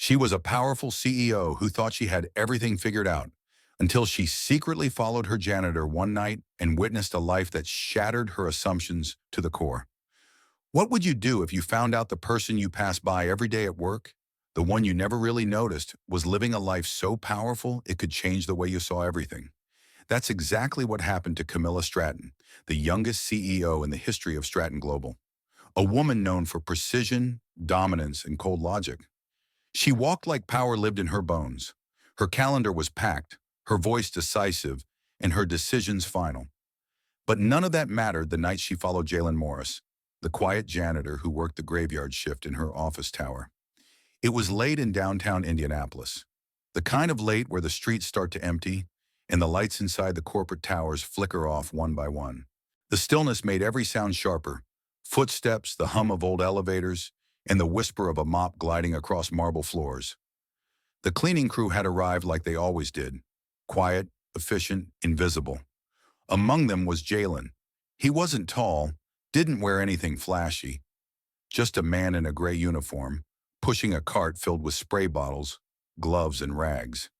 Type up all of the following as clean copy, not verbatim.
She was a powerful CEO who thought she had everything figured out until she secretly followed her janitor one night and witnessed a life that shattered her assumptions to the core. What would you do if you found out the person you pass by every day at work, the one you never really noticed, was living a life so powerful it could change the way you saw everything? That's exactly what happened to Camilla Stratton, the youngest CEO in the history of Stratton Global, a woman known for precision, dominance, and cold logic. She walked like power lived in her bones. Her calendar was packed, her voice decisive, and her decisions final. But none of that mattered the night she followed Jalen Morris, the quiet janitor who worked the graveyard shift in her office tower. It was late in downtown Indianapolis, the kind of late where the streets start to empty and the lights inside the corporate towers flicker off one by one. The stillness made every sound sharper: footsteps, the hum of old elevators, and the whisper of a mop gliding across marble floors. The cleaning crew had arrived like they always did: quiet, efficient, invisible. Among them was Jalen. He wasn't tall, didn't wear anything flashy, just a man in a gray uniform, pushing a cart filled with spray bottles, gloves, and rags.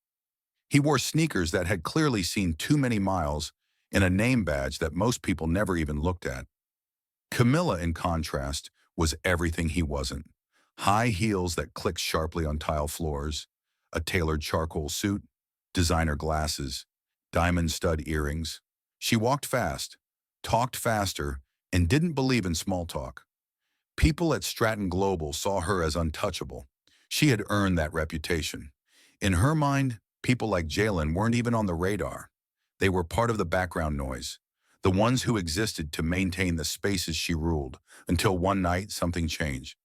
He wore sneakers that had clearly seen too many miles and a name badge that most people never even looked at. Camilla, in contrast, was everything he wasn't. High heels that clicked sharply on tile floors, a tailored charcoal suit, designer glasses, diamond stud earrings. She walked fast, talked faster, and didn't believe in small talk. People at Stratton Global saw her as untouchable. She had earned that reputation. In her mind, people like Jalen weren't even on the radar. They were part of the background noise, the ones who existed to maintain the spaces she ruled, until one night something changed.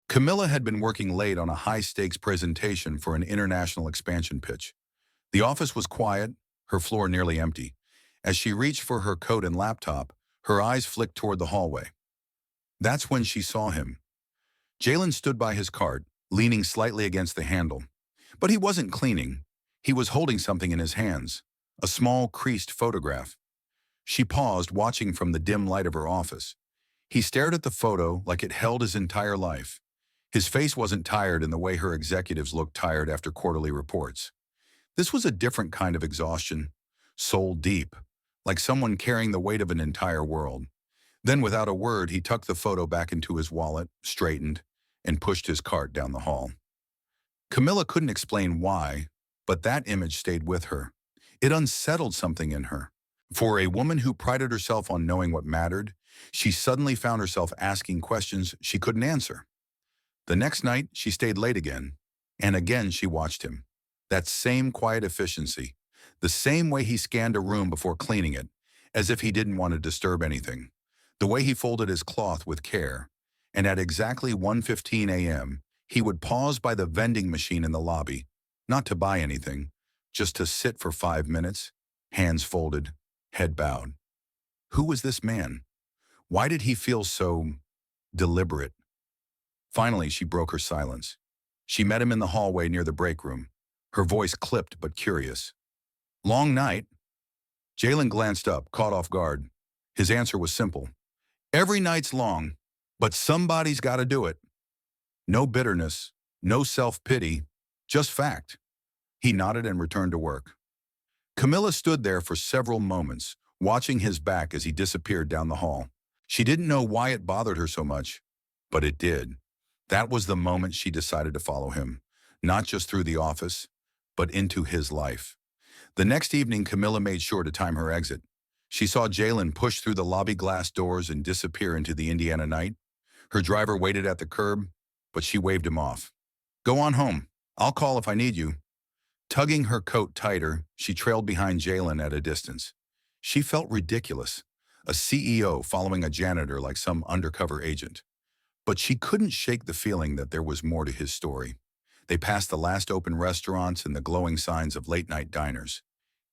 Camilla had been working late on a high-stakes presentation for an international expansion pitch. The office was quiet, her floor nearly empty. As she reached for her coat and laptop, her eyes flicked toward the hallway. That's when she saw him. Jalen stood by his cart, leaning slightly against the handle. But he wasn't cleaning. He was holding something in his hands, a small, creased photograph. She paused, watching from the dim light of her office. He stared at the photo like it held his entire life. His face wasn't tired in the way her executives looked tired after quarterly reports. This was a different kind of exhaustion, soul deep, like someone carrying the weight of an entire world. Then, without a word, he tucked the photo back into his wallet, straightened, and pushed his cart down the hall. Camilla couldn't explain why, but that image stayed with her. It unsettled something in her. For a woman who prided herself on knowing what mattered, she suddenly found herself asking questions she couldn't answer. The next night, she stayed late again, and again she watched him. That same quiet efficiency, the same way he scanned a room before cleaning it, as if he didn't want to disturb anything. The way he folded his cloth with care, and at exactly 1:15 a.m., he would pause by the vending machine in the lobby, not to buy anything, just to sit for 5 minutes, hands folded, head bowed. Who was this man? Why did he feel so deliberate? Finally, she broke her silence. She met him in the hallway near the break room, her voice clipped but curious. "Long night?" Jalen glanced up, caught off guard. His answer was simple. "Every night's long, but somebody's got to do it." No bitterness, no self-pity, just fact. He nodded and returned to work. Camilla stood there for several moments, watching his back as he disappeared down the hall. She didn't know why it bothered her so much, but it did. That was the moment she decided to follow him, not just through the office, but into his life. The next evening, Camilla made sure to time her exit. She saw Jalen push through the lobby glass doors and disappear into the Indiana night. Her driver waited at the curb, but she waved him off. "Go on home. I'll call if I need you." Tugging her coat tighter, she trailed behind Jalen at a distance. She felt ridiculous, a CEO following a janitor like some undercover agent. But she couldn't shake the feeling that there was more to his story. They passed the last open restaurants and the glowing signs of late-night diners.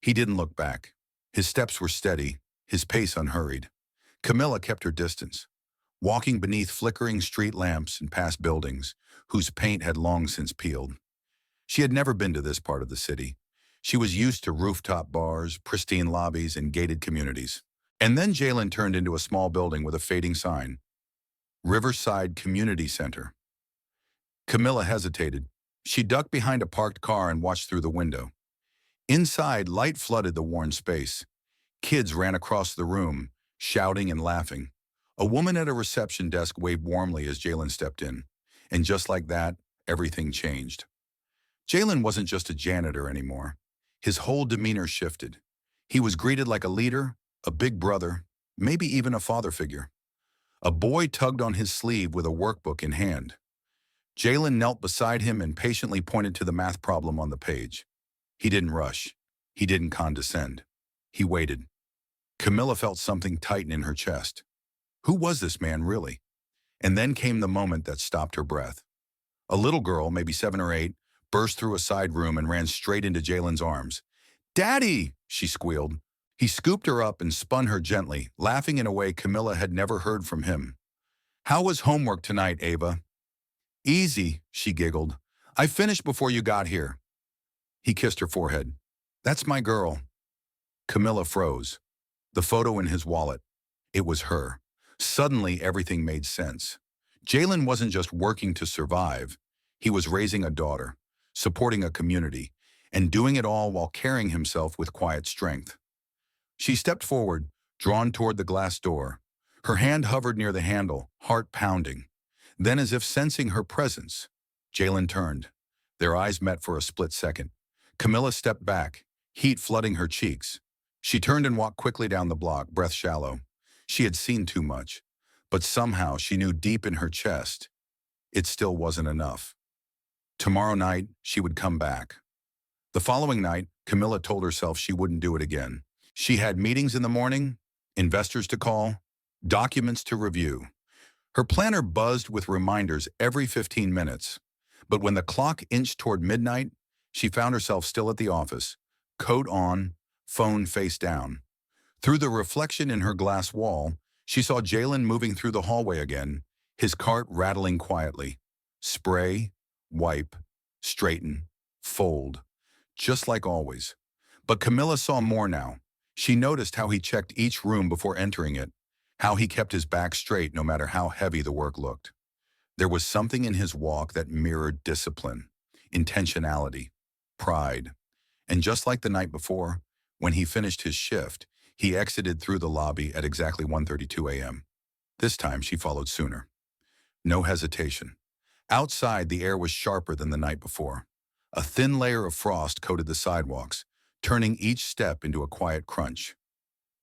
He didn't look back. His steps were steady, his pace unhurried. Camilla kept her distance, walking beneath flickering street lamps and past buildings whose paint had long since peeled. She had never been to this part of the city. She was used to rooftop bars, pristine lobbies, and gated communities. And then Jalen turned into a small building with a fading sign: Riverside Community Center. Camilla hesitated. She ducked behind a parked car and watched through the window. Inside, light flooded the worn space. Kids ran across the room, shouting and laughing. A woman at a reception desk waved warmly as Jalen stepped in. And just like that, everything changed. Jalen wasn't just a janitor anymore. His whole demeanor shifted. He was greeted like a leader, a big brother, maybe even a father figure. A boy tugged on his sleeve with a workbook in hand. Jalen knelt beside him and patiently pointed to the math problem on the page. He didn't rush. He didn't condescend. He waited. Camilla felt something tighten in her chest. Who was this man, really? And then came the moment that stopped her breath. A little girl, maybe 7 or 8, burst through a side room and ran straight into Jalen's arms. "Daddy!" she squealed. He scooped her up and spun her gently, laughing in a way Camilla had never heard from him. "How was homework tonight, Ava?" "Easy," she giggled. "I finished before you got here." He kissed her forehead. "That's my girl." Camilla froze. The photo in his wallet. It was her. Suddenly, everything made sense. Jalen wasn't just working to survive. He was raising a daughter, supporting a community, and doing it all while carrying himself with quiet strength. She stepped forward, drawn toward the glass door. Her hand hovered near the handle, heart pounding. Then, as if sensing her presence, Jalen turned. Their eyes met for a split second. Camilla stepped back, heat flooding her cheeks. She turned and walked quickly down the block, breath shallow. She had seen too much, but somehow she knew deep in her chest, it still wasn't enough. Tomorrow night, she would come back. The following night, Camilla told herself she wouldn't do it again. She had meetings in the morning, investors to call, documents to review. Her planner buzzed with reminders every 15 minutes. But when the clock inched toward midnight, she found herself still at the office, coat on, phone face down. Through the reflection in her glass wall, she saw Jalen moving through the hallway again, his cart rattling quietly. Spray, wipe, straighten, fold, just like always. But Camilla saw more now. She noticed how he checked each room before entering it, how he kept his back straight no matter how heavy the work looked. There was something in his walk that mirrored discipline, intentionality, pride. And just like the night before, when he finished his shift, he exited through the lobby at exactly 1:32 a.m. This time she followed sooner. No hesitation. Outside, the air was sharper than the night before. A thin layer of frost coated the sidewalks, turning each step into a quiet crunch.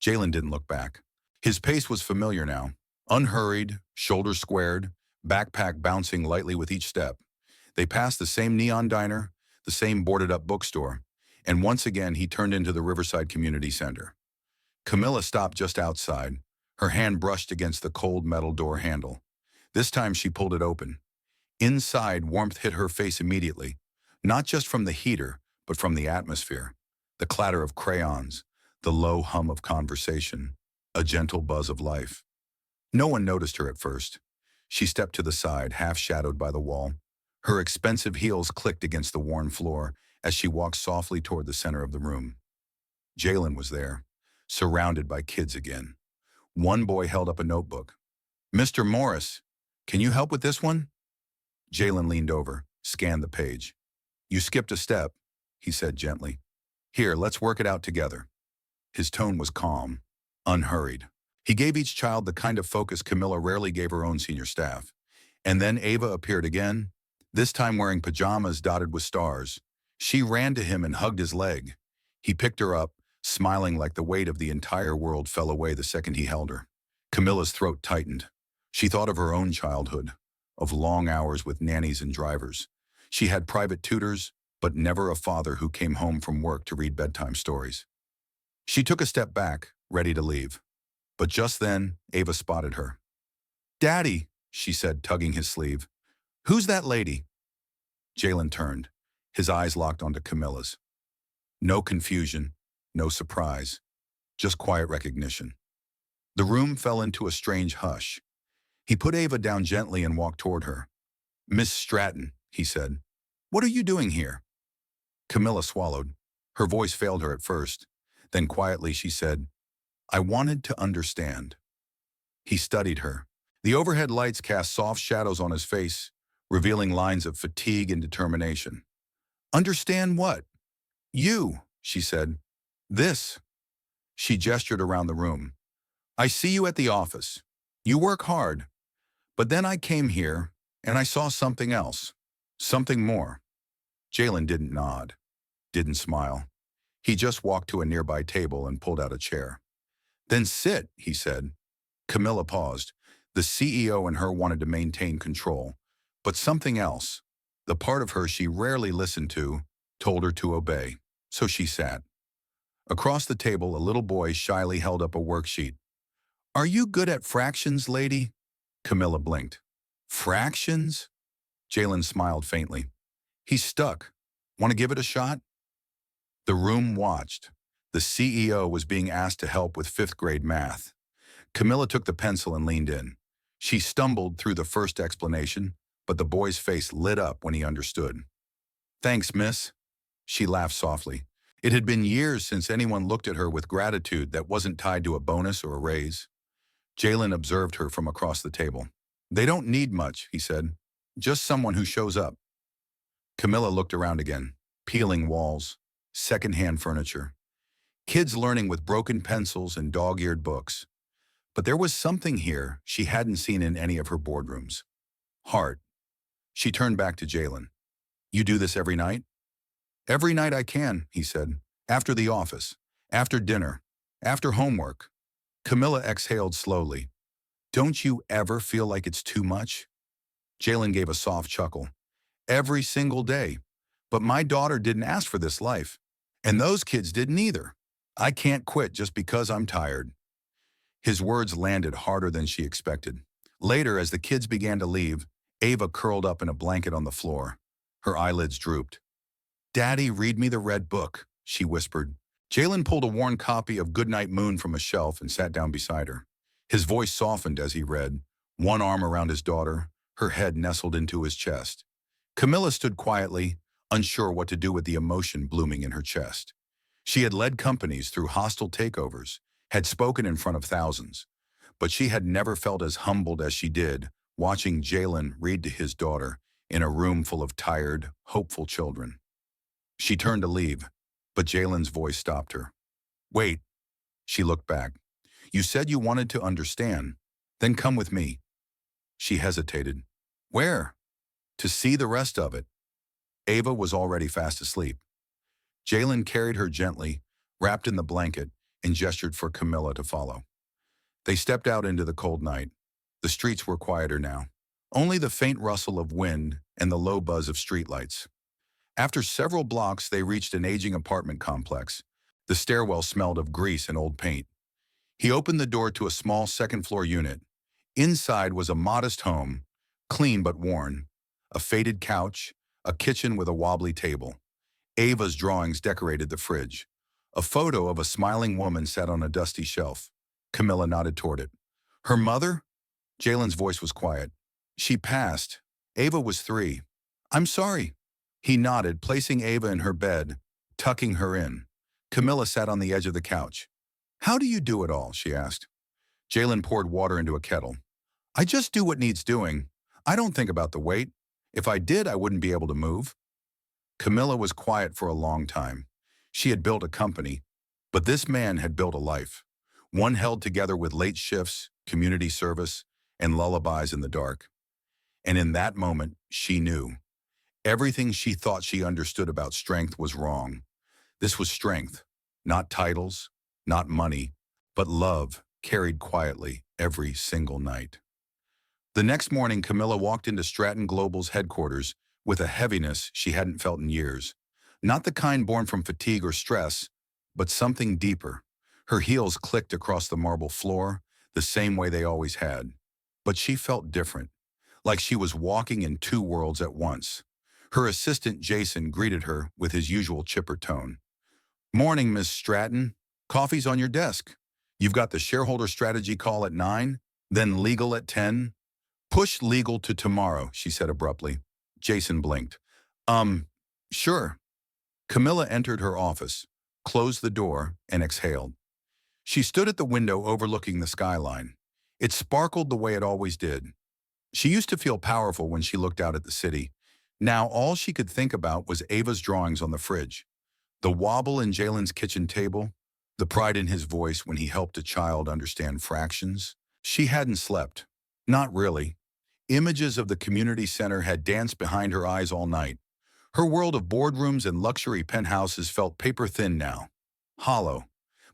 Jalen didn't look back. His pace was familiar now, unhurried, shoulders squared, backpack bouncing lightly with each step. They passed the same neon diner, the same boarded-up bookstore, and once again he turned into the Riverside Community Center. Camilla stopped just outside. Her hand brushed against the cold metal door handle. This time she pulled it open. Inside, warmth hit her face immediately, not just from the heater, but from the atmosphere. The clatter of crayons, the low hum of conversation, a gentle buzz of life. No one noticed her at first. She stepped to the side, half shadowed by the wall. Her expensive heels clicked against the worn floor as she walked softly toward the center of the room. Jalen was there, surrounded by kids again. One boy held up a notebook. "Mr. Morris, can you help with this one?" Jalen leaned over, scanned the page. "You skipped a step," he said gently. "Here, let's work it out together." His tone was calm, unhurried. He gave each child the kind of focus Camilla rarely gave her own senior staff. And then Ava appeared again, this time wearing pajamas dotted with stars. She ran to him and hugged his leg. He picked her up, smiling like the weight of the entire world fell away the second he held her. Camilla's throat tightened. She thought of her own childhood, of long hours with nannies and drivers. She had private tutors, but never a father who came home from work to read bedtime stories. She took a step back, ready to leave. But just then, Ava spotted her. "Daddy," she said, tugging his sleeve. "Who's that lady?" Jalen turned, his eyes locked onto Camilla's. No confusion, no surprise, just quiet recognition. The room fell into a strange hush. He put Ava down gently and walked toward her. "Miss Stratton," he said, "what are you doing here?" Camilla swallowed. Her voice failed her at first. Then quietly she said, "I wanted to understand." He studied her. The overhead lights cast soft shadows on his face, revealing lines of fatigue and determination. Understand what? You, she said. This. She gestured around the room. I see you at the office. You work hard. But then I came here, and I saw something else. Something more. Jalen didn't nod, didn't smile. He just walked to a nearby table and pulled out a chair. Then sit, he said. Camilla paused. The CEO in her wanted to maintain control. But something else, the part of her she rarely listened to, told her to obey. So she sat. Across the table, a little boy shyly held up a worksheet. Are you good at fractions, lady? Camilla blinked. Fractions? Jalen smiled faintly. He's stuck. Want to give it a shot? The room watched. The CEO was being asked to help with fifth-grade math. Camilla took the pencil and leaned in. She stumbled through the first explanation, but the boy's face lit up when he understood. Thanks, miss. She laughed softly. It had been years since anyone looked at her with gratitude that wasn't tied to a bonus or a raise. Jalen observed her from across the table. They don't need much, he said. Just someone who shows up. Camilla looked around again. Peeling walls, secondhand furniture, kids learning with broken pencils and dog-eared books. But there was something here she hadn't seen in any of her boardrooms. Heart. She turned back to Jalen. You do this every night? Every night I can, he said. After the office, after dinner, after homework. Camilla exhaled slowly. Don't you ever feel like it's too much? Jalen gave a soft chuckle. Every single day. But my daughter didn't ask for this life. And those kids didn't either. I can't quit just because I'm tired. His words landed harder than she expected. Later, as the kids began to leave, Ava curled up in a blanket on the floor. Her eyelids drooped. Daddy, read me the red book, she whispered. Jalen pulled a worn copy of Goodnight Moon from a shelf and sat down beside her. His voice softened as he read, one arm around his daughter, her head nestled into his chest. Camilla stood quietly, unsure what to do with the emotion blooming in her chest. She had led companies through hostile takeovers, had spoken in front of thousands, but she had never felt as humbled as she did watching Jalen read to his daughter in a room full of tired, hopeful children. She turned to leave, but Jalen's voice stopped her. Wait, she looked back. You said you wanted to understand, then come with me. She hesitated. Where? To see the rest of it. Ava was already fast asleep. Jalen carried her gently, wrapped in the blanket, and gestured for Camilla to follow. They stepped out into the cold night. The streets were quieter now. Only the faint rustle of wind and the low buzz of streetlights. After several blocks, they reached an aging apartment complex. The stairwell smelled of grease and old paint. He opened the door to a small second-floor unit. Inside was a modest home, clean but worn. A faded couch, a kitchen with a wobbly table. Ava's drawings decorated the fridge. A photo of a smiling woman sat on a dusty shelf. Camilla nodded toward it. Her mother? Jalen's voice was quiet. She passed. Ava was 3. I'm sorry. He nodded, placing Ava in her bed, tucking her in. Camilla sat on the edge of the couch. How do you do it all? She asked. Jalen poured water into a kettle. I just do what needs doing. I don't think about the weight. If I did, I wouldn't be able to move. Camilla was quiet for a long time. She had built a company, but this man had built a life. One held together with late shifts, community service, and lullabies in the dark. And in that moment, she knew. Everything she thought she understood about strength was wrong. This was strength, not titles, not money, but love carried quietly every single night. The next morning, Camilla walked into Stratton Global's headquarters with a heaviness she hadn't felt in years. Not the kind born from fatigue or stress, but something deeper. Her heels clicked across the marble floor, the same way they always had. But she felt different, like she was walking in 2 worlds at once. Her assistant, Jason, greeted her with his usual chipper tone. Morning, Miss Stratton. Coffee's on your desk. You've got the shareholder strategy call at 9, then legal at 10. Push legal to tomorrow, she said abruptly. Jason blinked. Sure. Camilla entered her office, closed the door, and exhaled. She stood at the window overlooking the skyline. It sparkled the way it always did. She used to feel powerful when she looked out at the city. Now all she could think about was Ava's drawings on the fridge, the wobble in Jalen's kitchen table, the pride in his voice when he helped a child understand fractions. She hadn't slept. Not really. Images of the community center had danced behind her eyes all night. Her world of boardrooms and luxury penthouses felt paper-thin now, hollow.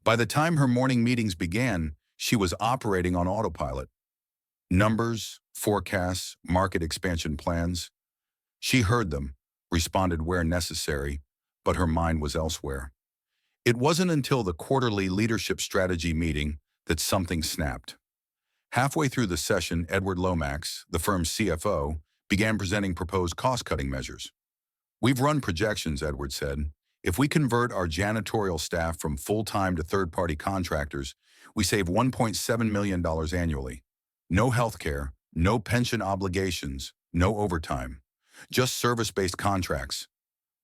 By the time her morning meetings began, she was operating on autopilot. Numbers, forecasts, market expansion plans. She heard them, responded where necessary, but her mind was elsewhere. It wasn't until the quarterly leadership strategy meeting that something snapped. Halfway through the session, Edward Lomax, the firm's CFO, began presenting proposed cost-cutting measures. "We've run projections," Edward said. "If we convert our janitorial staff from full-time to third-party contractors, we save $1.7 million annually. No health care, no pension obligations, no overtime. Just service-based contracts."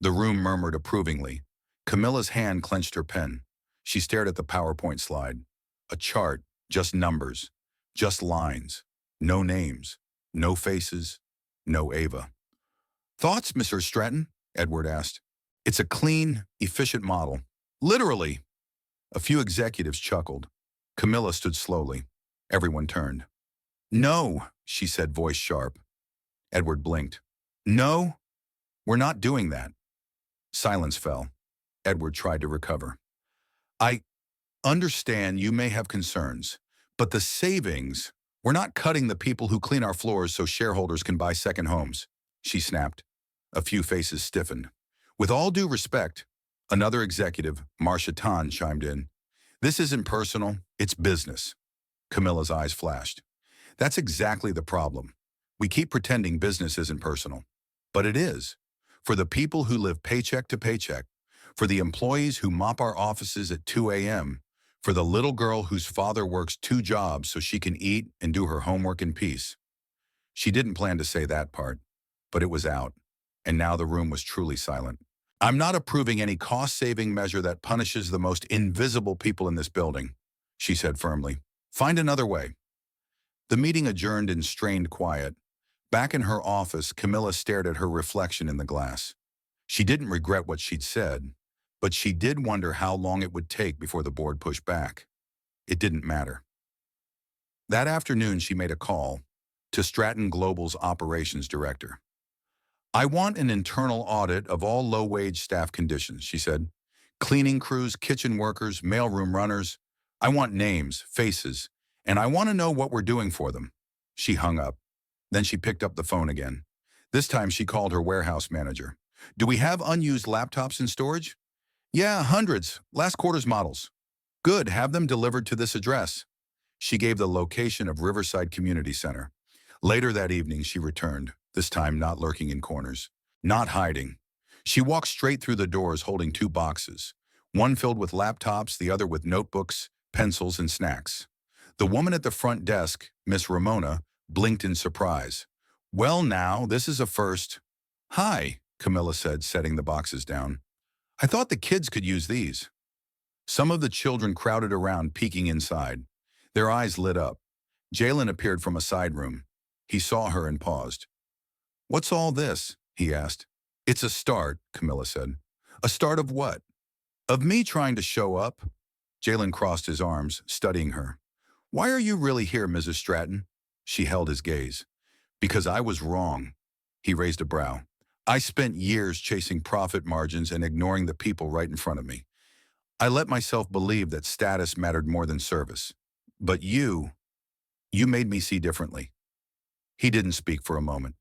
The room murmured approvingly. Camilla's hand clenched her pen. She stared at the PowerPoint slide. A chart, just numbers, just lines, no names, no faces, no Ava. "Thoughts, Mr. Stratton?" Edward asked. "It's a clean, efficient model. Literally." A few executives chuckled. Camilla stood slowly. Everyone turned. "No," she said, voice sharp. Edward blinked. "No, we're not doing that." Silence fell. Edward tried to recover. "I understand you may have concerns, but the savings, we're not cutting the people who clean our floors so shareholders can buy second homes," she snapped. A few faces stiffened. "With all due respect," another executive, Marcia Tan, chimed in. "This isn't personal, it's business." Camilla's eyes flashed. "That's exactly the problem. We keep pretending business isn't personal. But it is. For the people who live paycheck to paycheck, for the employees who mop our offices at 2 a.m., for the little girl whose father works 2 jobs so she can eat and do her homework in peace." She didn't plan to say that part, but it was out, and now the room was truly silent. "I'm not approving any cost-saving measure that punishes the most invisible people in this building," she said firmly. "Find another way." The meeting adjourned in strained quiet. Back in her office, Camilla stared at her reflection in the glass. She didn't regret what she'd said, but she did wonder how long it would take before the board pushed back. It didn't matter. That afternoon, she made a call to Stratton Global's operations director. "I want an internal audit of all low-wage staff conditions," she said. "Cleaning crews, kitchen workers, mailroom runners. I want names, faces, and I want to know what we're doing for them." She hung up. Then she picked up the phone again. This time she called her warehouse manager. "Do we have unused laptops in storage?" "Yeah, hundreds. Last quarter's models." "Good, have them delivered to this address." She gave the location of Riverside Community Center. Later that evening she returned, this time not lurking in corners, not hiding. She walked straight through the doors holding 2 boxes, one filled with laptops, the other with notebooks, pencils, and snacks. The woman at the front desk, Miss Ramona, blinked in surprise. "Well now, this is a first." "Hi," Camilla said, setting the boxes down. "I thought the kids could use these." Some of the children crowded around, peeking inside. Their eyes lit up. Jalen appeared from a side room. He saw her and paused. "What's all this?" he asked. "It's a start," Camilla said. "A start of what?" "Of me trying to show up." Jalen crossed his arms, studying her. "Why are you really here, Mrs. Stratton?" She held his gaze. "Because I was wrong." He raised a brow. "I spent years chasing profit margins and ignoring the people right in front of me. I let myself believe that status mattered more than service. But you made me see differently." He didn't speak for a moment.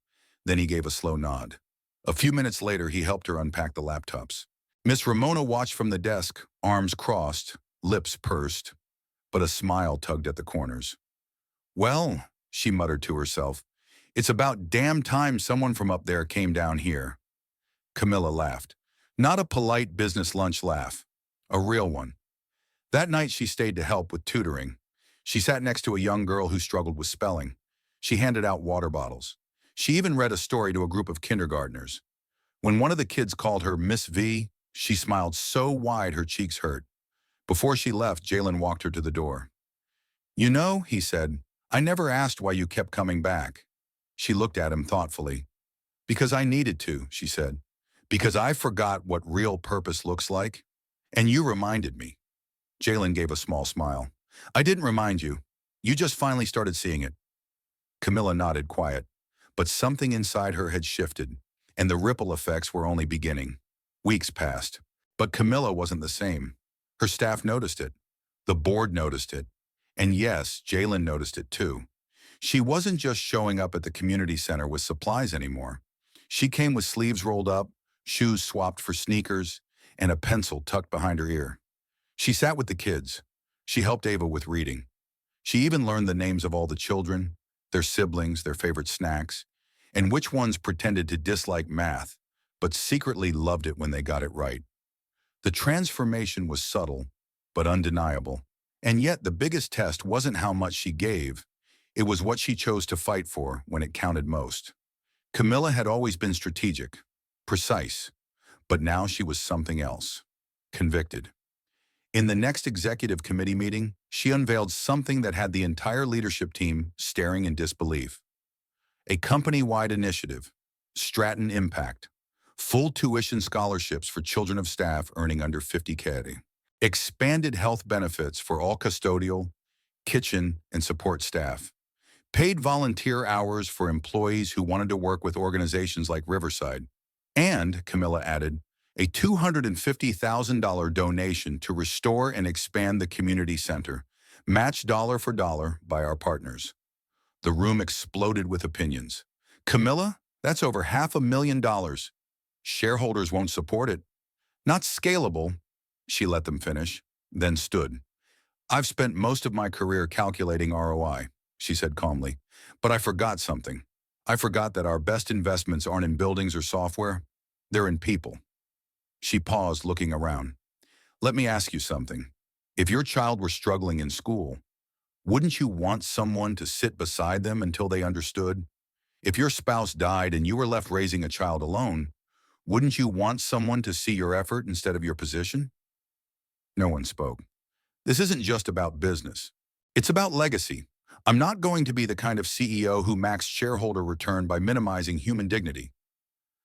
Then he gave a slow nod. A few minutes later, he helped her unpack the laptops. Miss Ramona watched from the desk, arms crossed, lips pursed, but a smile tugged at the corners. "Well," she muttered to herself, "it's about damn time someone from up there came down here." Camilla laughed. Not a polite business lunch laugh. A real one. That night she stayed to help with tutoring. She sat next to a young girl who struggled with spelling. She handed out water bottles. She even read a story to a group of kindergartners. When one of the kids called her Miss V, she smiled so wide her cheeks hurt. Before she left, Jalen walked her to the door. "You know," he said, "I never asked why you kept coming back." She looked at him thoughtfully. Because I needed to, she said. Because I forgot what real purpose looks like. And you reminded me. Jalen gave a small smile. I didn't remind you. You just finally started seeing it. Camilla nodded quiet. But something inside her had shifted, and the ripple effects were only beginning. Weeks passed. But Camilla wasn't the same. Her staff noticed it. The board noticed it. And yes, Jalen noticed it too. She wasn't just showing up at the community center with supplies anymore. She came with sleeves rolled up, shoes swapped for sneakers, and a pencil tucked behind her ear. She sat with the kids. She helped Ava with reading. She even learned the names of all the children, their siblings, their favorite snacks, and which ones pretended to dislike math, but secretly loved it when they got it right. The transformation was subtle, but undeniable. And yet the biggest test wasn't how much she gave, it was what she chose to fight for when it counted most. Camilla had always been strategic, precise, but now she was something else. Convicted. In the next executive committee meeting, she unveiled something that had the entire leadership team staring in disbelief. A company-wide initiative, Stratton Impact, full tuition scholarships for children of staff earning under 50K, expanded health benefits for all custodial, kitchen, and support staff, paid volunteer hours for employees who wanted to work with organizations like Riverside, and, Camilla added, a $250,000 donation to restore and expand the community center, matched dollar for dollar by our partners. The room exploded with opinions. Camilla, that's over $500,000. Shareholders won't support it. Not scalable, she let them finish, then stood. I've spent most of my career calculating ROI, she said calmly, but I forgot something. I forgot that our best investments aren't in buildings or software, they're in people. She paused, looking around. Let me ask you something. If your child were struggling in school, wouldn't you want someone to sit beside them until they understood? If your spouse died and you were left raising a child alone, wouldn't you want someone to see your effort instead of your position? No one spoke. This isn't just about business. It's about legacy. I'm not going to be the kind of CEO who maxed shareholder return by minimizing human dignity.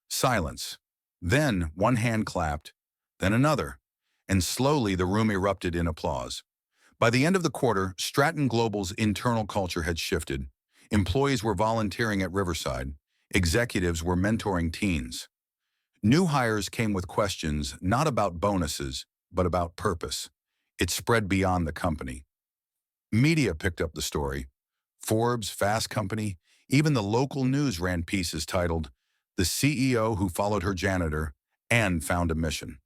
Silence. Then one hand clapped, then another, and slowly the room erupted in applause. By the end of the quarter, Stratton Global's internal culture had shifted. Employees were volunteering at Riverside. Executives were mentoring teens. New hires came with questions not about bonuses, but about purpose. It spread beyond the company. Media picked up the story. Forbes, Fast Company, even the local news ran pieces titled, "The CEO Who Followed Her Janitor and Found a Mission."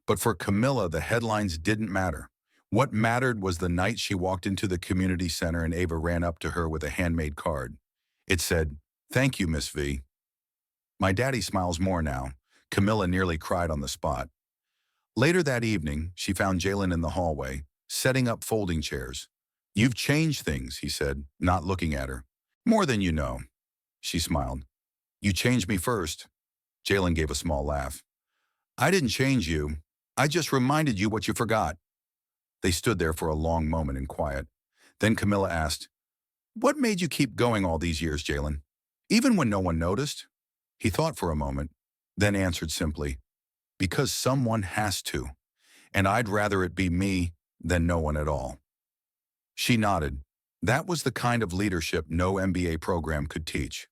But for Camilla, the headlines didn't matter. What mattered was the night she walked into the community center and Ava ran up to her with a handmade card. It said, "Thank you, Miss V." My daddy smiles more now. Camilla nearly cried on the spot. Later that evening, she found Jalen in the hallway, setting up folding chairs. "You've changed things," he said, not looking at her. "More than you know." She smiled. "You changed me first." Jalen gave a small laugh. "I didn't change you. I just reminded you what you forgot." They stood there for a long moment in quiet. Then Camilla asked, "What made you keep going all these years, Jalen? Even when no one noticed?" He thought for a moment, then answered simply, "Because someone has to, and I'd rather it be me than no one at all." She nodded. That was the kind of leadership no MBA program could teach.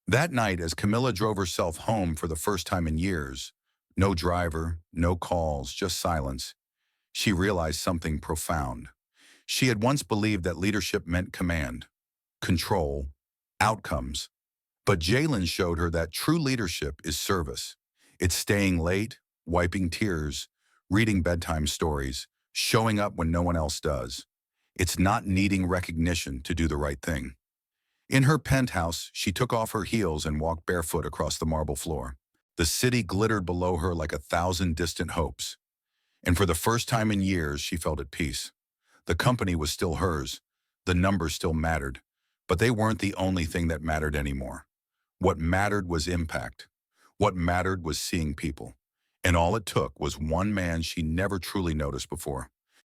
That night, as Camilla drove herself home for the first time in years, no driver, no calls, just silence, she realized something profound. She had once believed that leadership meant command, control, outcomes. But Jalen showed her that true leadership is service. It's staying late, wiping tears, reading bedtime stories, showing up when no one else does. It's not needing recognition to do the right thing. In her penthouse, she took off her heels and walked barefoot across the marble floor. The city glittered below her like 1,000 distant hopes. And for the first time in years, she felt at peace. The company was still hers. The numbers still mattered. But they weren't the only thing that mattered anymore. What mattered was impact. What mattered was seeing people. And all it took was one man she never truly noticed before.